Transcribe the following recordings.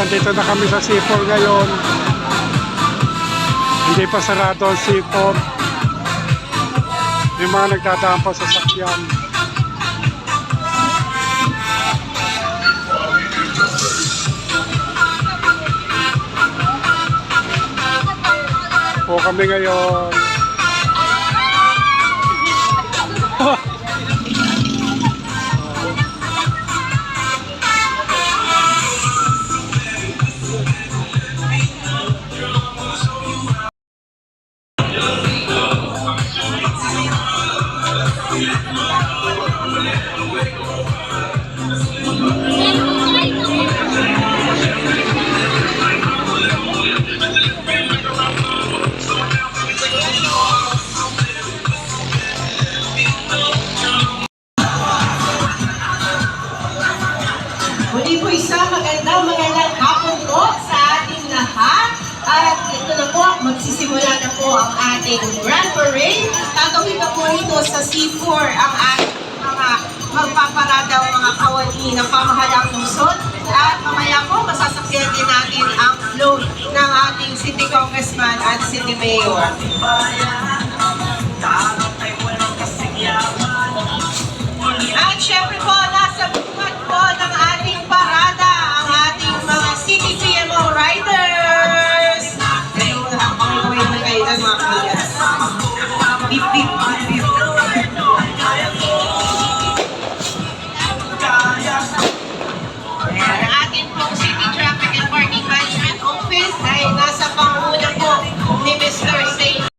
nandito na kami sa C4 ngayon. Hindi pa sarado ang C4. May mga nagdadaan pa sa sakyan. Po kami ngayon. Muli po magandang hapon po sa ating lahat. At ito na po, magsisimula na po ang ating Grand Parade. Tatawid na po ito sa C4 ang ating mga magpaparada o mga kawani ng pamahalang lungsod. At mamaya po, masasakyan din natin ang float ng ating City Congressman at City Mayor. At syempre po, nasa buwan po ng ating parada ang ating mga City GMO riders. Kaya na kayo ng mga kailas. Beep, beep, beep, beep. Ang ating pong City Traffic and Parking Management Office ay nasa panguna po ni Mr. Saint.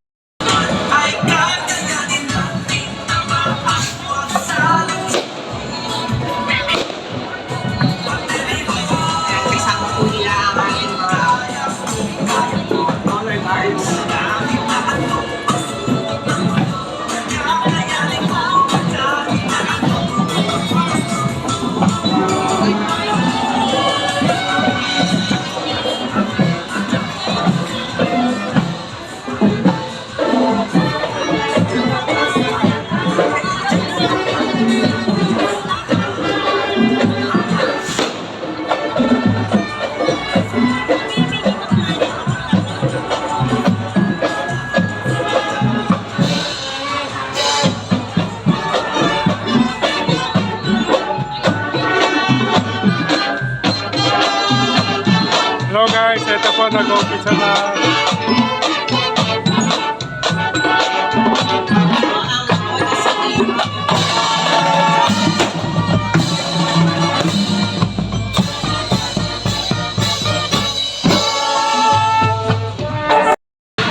Hello guys, ito po nag-umpisa na.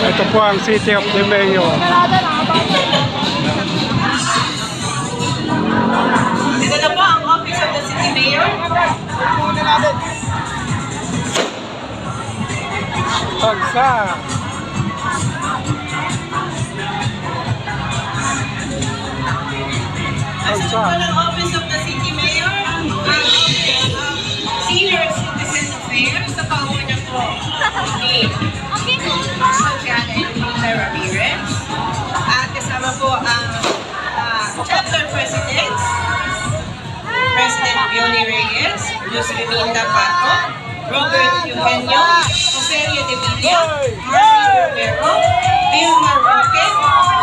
Ito po ang City of the Mayor. Ito na po ang Office of the City Mayor. Pagsa! Asa po ng Office of the City Mayor, ang Senior Citizen Affairs sa panguna po ni Sociala Enrique Ramirez. At kasama po ang Chapter Presidents, President Bioni Reyes, Luz Reminda Pato, Robert Eugenio, Joserio de Villa, Marvin Romero, Vilma Roque,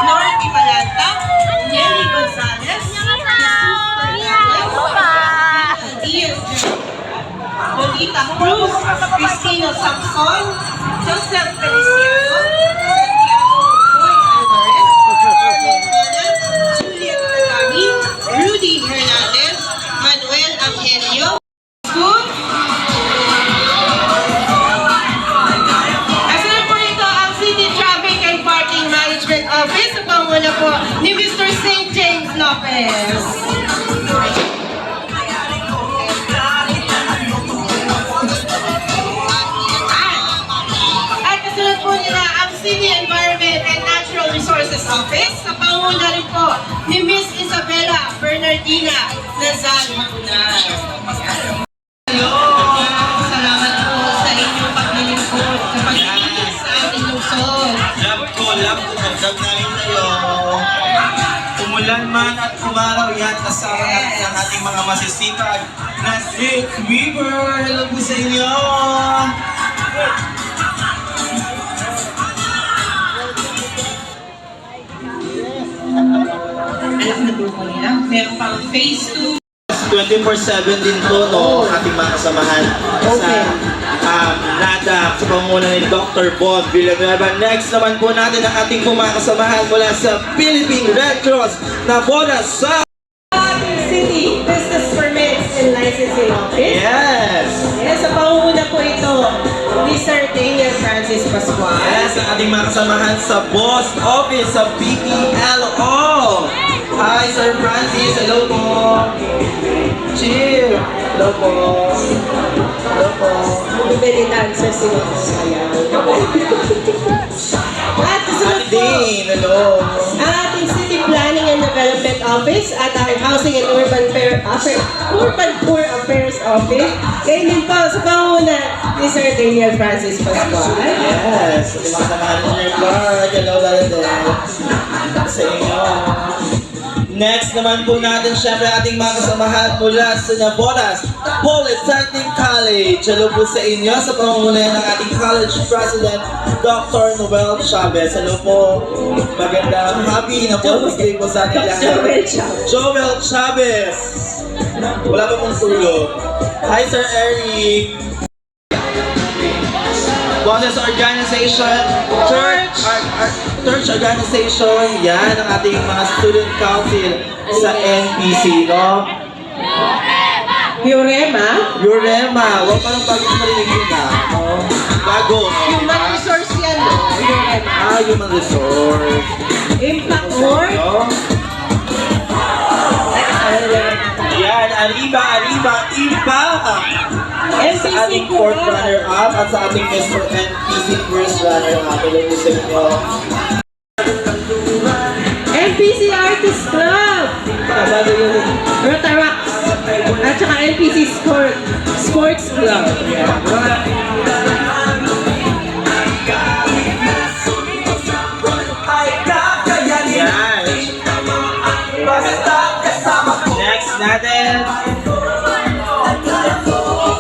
Norty Malanta, Nelly Gonzalez, Jesus Fernandez, Lolita Cruz, Cristino Samson, Joseph Feliciano, Santiago Boy Alvarez, Arlen Mana, Juliet Tagani, Rudy Hernandez, Manuel Angelio, School. Kasunod po ito ang City Traffic and Parking Management Office sa panguna po ni Mr. St. James Lopez. At kasunod po nila ang City Environment and Natural Resources Office sa panguna rin po ni Miss Isabella Bernardina Nazal Magunar. Salamat po sa inyong paglilingkod sa pag-iis sa ating lungsod. Love ko, dagdag namin kayo. umulan man at umaraw, yan kasama natin ang ating mga masisipag na Six Weaver. Hello po sa inyo! Alam na po ko nila, meron pang phase 2. 24/7 din po, no, ating mga kasamahan Okay. sa NADA sa pangunguna ni Dr. Bob Villanueva. Next naman po natin ang ating po mga kasamahan mula sa Philippine Red Cross na boda sa City Business Permits and Licensing Office. Yes! Yes, sa pangunguna po ito ni Sir Daniel Francis Pascual. Yes, ang ating mga kasamahan sa boss office sa BPLO. Hi, Sir Francis. Hello po. Chill. Hello po. Hello po. Bumibili dancer si Sayang. At kasunod Ate po, Dane, hello. ang ating City Planning and Development Office at ang Housing and Urban Poor Affairs Office. Kayo din po sa pangunguna ni Sir Daniel Francis Pascual. Yes, ating mga kasamahan ni Sir Clark. Hello, Dade. Sa inyo. Next naman po natin syempre ating mga kasamahan mula sa Navotas Polytechnic College. Hello po sa inyo sa pangunguna ng ating college president, Dr. Noel Chavez. Hello po. Magandang happy Navotas Day po sa ating lahat. Joel Chavez. Wala pa pong tulog. Hi, Sir Eric. Boses Organization, Church Organization, yan ang ating mga student council sa NPC, no? Eurema, Eurema, wag parang bago marinig yun na. Bago. Human Resource yan, no? Eurema. Human Resource. Impact Board, No? Yan, Arriba. Sa ating fourth runner-up at sa ating Mr. NPC first runner-up. Hello po sa inyo. NPC Artist Club, Rotaract, at saka NPC Sports Club. Yan. Next natin.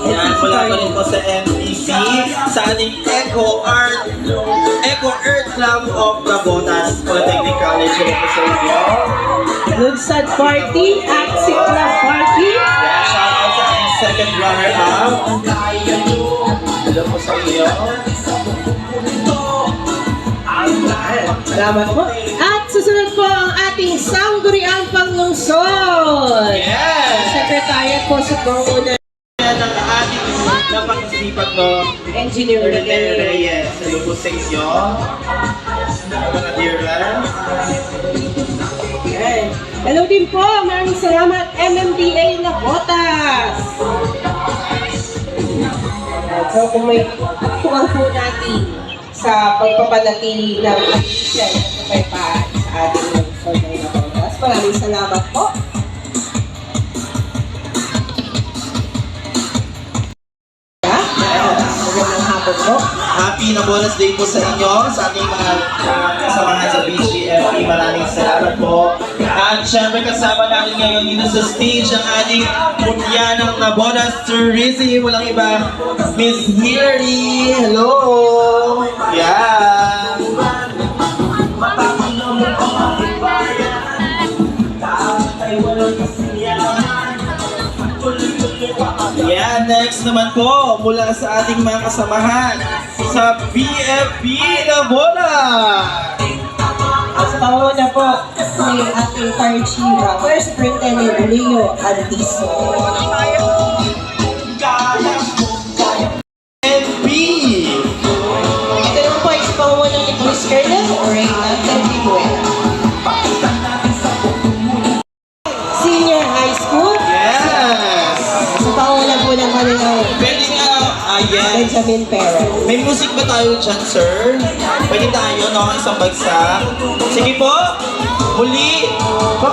Yan, mula pa rin po sa MPC, sa ating Eco Earth Club of Navotas Polytechnic College. Hello po sa inyo. Lugsad Party, Axie Club Party, Yan, shout out sa ating second runner-up. Hello po sa inyo. salamat po. At susunod po ang ating Sangguniang Panglungsod. Yes! Secretariat po sa pangunguna Yan ang ating napag-isipan, no? Engineer Engineer Reyes. Reyes. Hello po sa inyo. Mga dear friends. Ayan. Hello din po, maraming salamat MMDA Navotas. So kung may tuwang po natin sa pagpapanatili ng official na kapayapaan sa ating lungsod ng Navotas. Maraming salamat po. Magandang hapon po. Happy na bonus day po sa inyo, sa ating mga kasamahan sa BGFP. Maraming salamat po. At syempre kasama natin ngayon dito sa stage ang ating Mutyanang Navotas Tourism. Walang iba, Miss Hillary. Hello! Yan! Yan, next naman po mula sa ating mga kasamahan sa BFP Navotas. Sa panguna po ni ating Fire Chief, First Superintendent Leo Aldiso. NP. Ito naman po ay sa panguna ni Police Colonel Reyna Tendibuena. Senior High School, Yes. sa panguna po ng kanilang Pwede nga, yes. Benjamin Perez. May music ba tayo dyan, sir? Pwede tayo, no? Isang bagsak. Sige po. Muli. Po.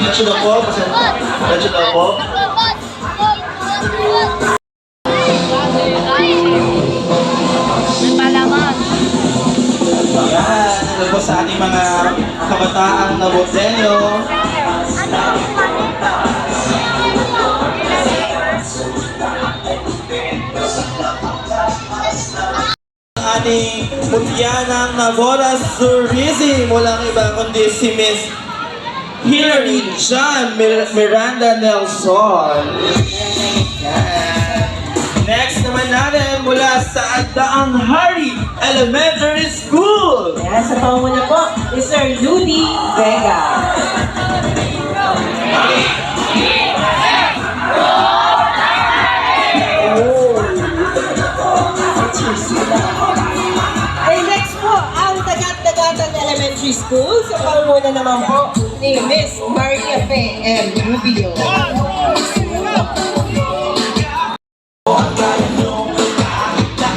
Medyo daw po. Medyo daw po. May palaman. Yan. Ito po sa ating mga kabataang Navotenyo. Ating Mutyanang Navotas Zurizi, walang iba kundi si Miss Hilary John Miranda Nelson. Yan. Next naman natin mula sa Daang Hari Elementary School. Ayan, sa panguna po, is Sir Ludi Vega. Ay, next po, ang Dagat-Dagatan Elementary School. Sa panguna naman po ni Miss Maria Fe M. Rubio.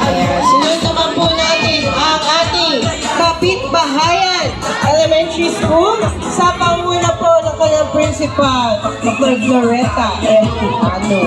Ayan, sunod naman po natin ang ating Kapitbahayan Elementary School. Sa panguna po ng kanyang principal, Dr. Floreta M. Tupano.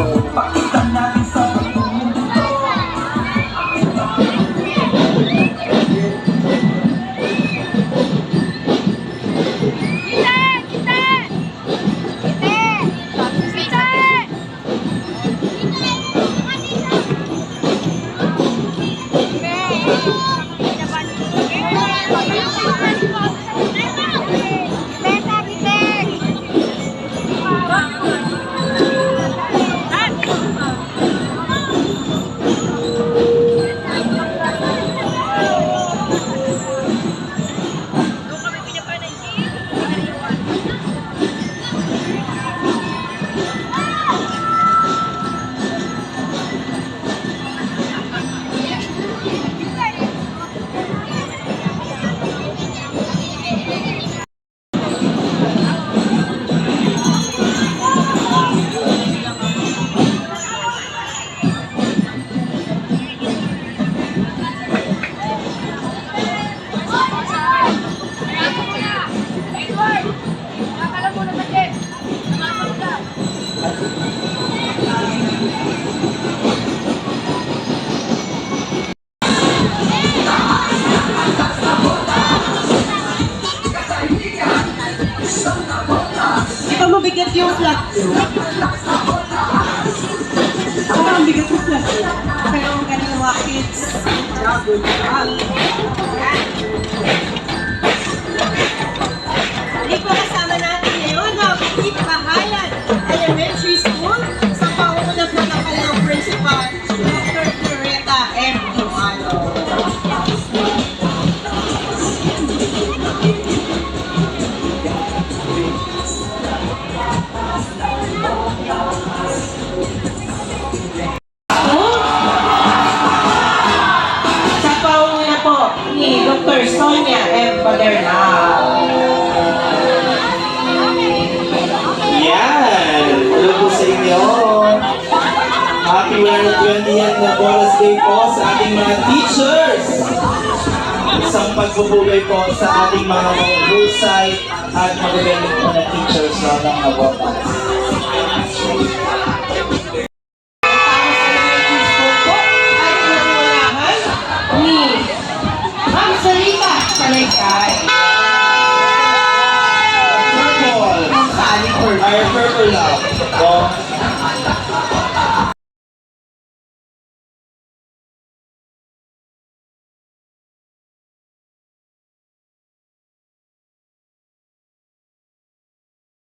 Mabigat yung flat. Ang bigat yung flat. Pero ang galing mga kids. Good job. Hindi po kasama natin ngayon ang Kapitbahayan Elementary School sa panguna po ng kanilang principal, Dr. Floreta M. Tupano. Ni Dr. Sonia M. Padernal. Yan! Hello po sa inyo. Happy 120th na bonus day po sa ating mga teachers. Isang pagpupugay po sa ating mga mahusay at magagaling po na teachers na ng Navotas.